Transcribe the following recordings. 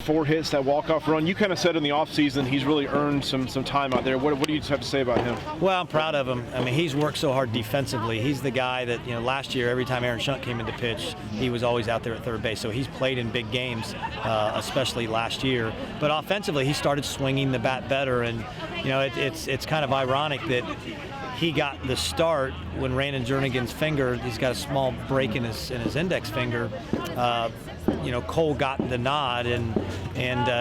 4 hits, that walk-off run. You kind of said in the offseason he's really earned some time out there. What do you have to say about him? Well, I'm proud of him. I mean, he's worked so hard defensively. He's the guy that, last year, every time Aaron Shunt came in to pitch, he was always out there at third base. So he's played in big games, especially last year. But offensively, he started swinging the bat better. And, it's kind of ironic that he got the start when Raymond Jernigan's finger, he's got a small break in his index finger. Cole got the nod, and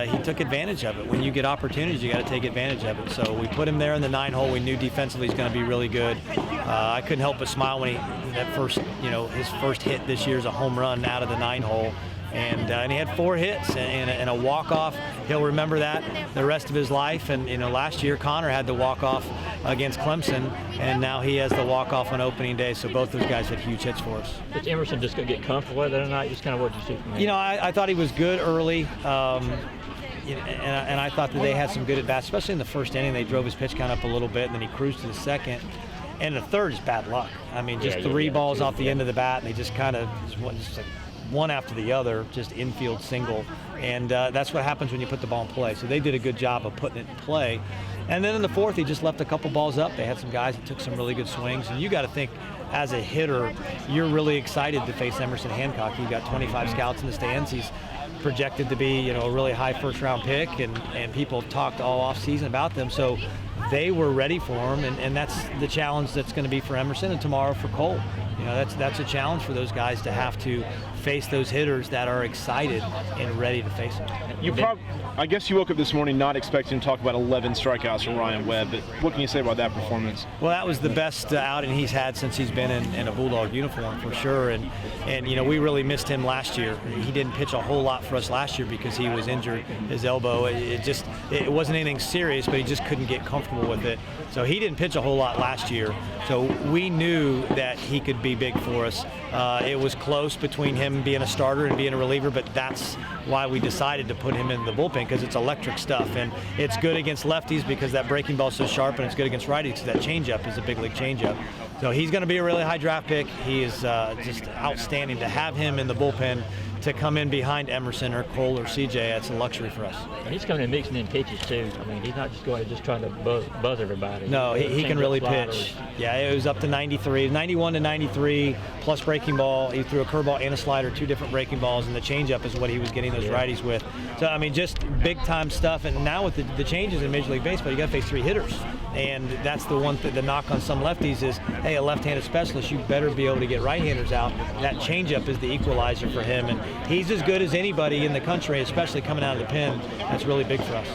he took advantage of it. When you get opportunities, you got to take advantage of it. So we put him there in the 9-hole. We knew defensively he's going to be really good. I couldn't help but smile when his first hit this year is a home run out of the 9-hole. And he had 4 hits and a walk-off. He'll remember that the rest of his life. And last year Connor had the walk-off against Clemson, and now he has the walk-off on opening day. So both those guys had huge hits for us. Did Emerson just get comfortable with it or not? Just kind of what you see from him? I thought he was good early. And I thought that they had some good at-bats, especially in the first inning. They drove his pitch count up a little bit, and then he cruised to the second. And the third is bad luck. I mean, just 3 balls off the end of the bat, and they just kind of just like one after the other, just infield single. And that's what happens when you put the ball in play. So they did a good job of putting it in play. And then in the fourth, he just left a couple balls up. They had some guys that took some really good swings. And you got to think, as a hitter, you're really excited to face Emerson Hancock. You've got 25 scouts in the stands. He's projected to be, a really high first-round pick, and people talked all off-season about them. So they were ready for him, and that's the challenge that's going to be for Emerson and tomorrow for Cole. That's a challenge for those guys to have to face those hitters that are excited and ready to face them. I guess you woke up this morning not expecting to talk about 11 strikeouts from Ryan Webb, but what can you say about that performance? Well, that was the best outing he's had since he's been in a Bulldog uniform, for sure. And we really missed him last year. He didn't pitch a whole lot for us last year because he was injured, his elbow. It wasn't anything serious, but he just couldn't get comfortable with it. So he didn't pitch a whole lot last year. So we knew that he could be big for us. It was close between him being a starter and being a reliever, but that's why we decided to put him in the bullpen, because it's electric stuff, and it's good against lefties because that breaking ball's so sharp, and it's good against righties because that changeup is a big league changeup. So he's going to be a really high draft pick. He is just outstanding. To have him in the bullpen to come in behind Emerson or Cole or CJ, that's a luxury for us. And he's coming in mixing in pitches too. I mean, he's not just going just trying to buzz everybody. No, he can really pitch. Yeah, it was up to 91 to 93 plus breaking ball. He threw a curveball and a slider, 2 different breaking balls, and the changeup is what he was getting those righties with. So I mean, just big time stuff. And now with the changes in Major League Baseball, you got to face 3 hitters, and that's the one the knock on some lefties is, hey, a left-handed specialist, you better be able to get right-handers out. That changeup is the equalizer for him, and he's as good as anybody in the country, especially coming out of the pen. That's really big for us.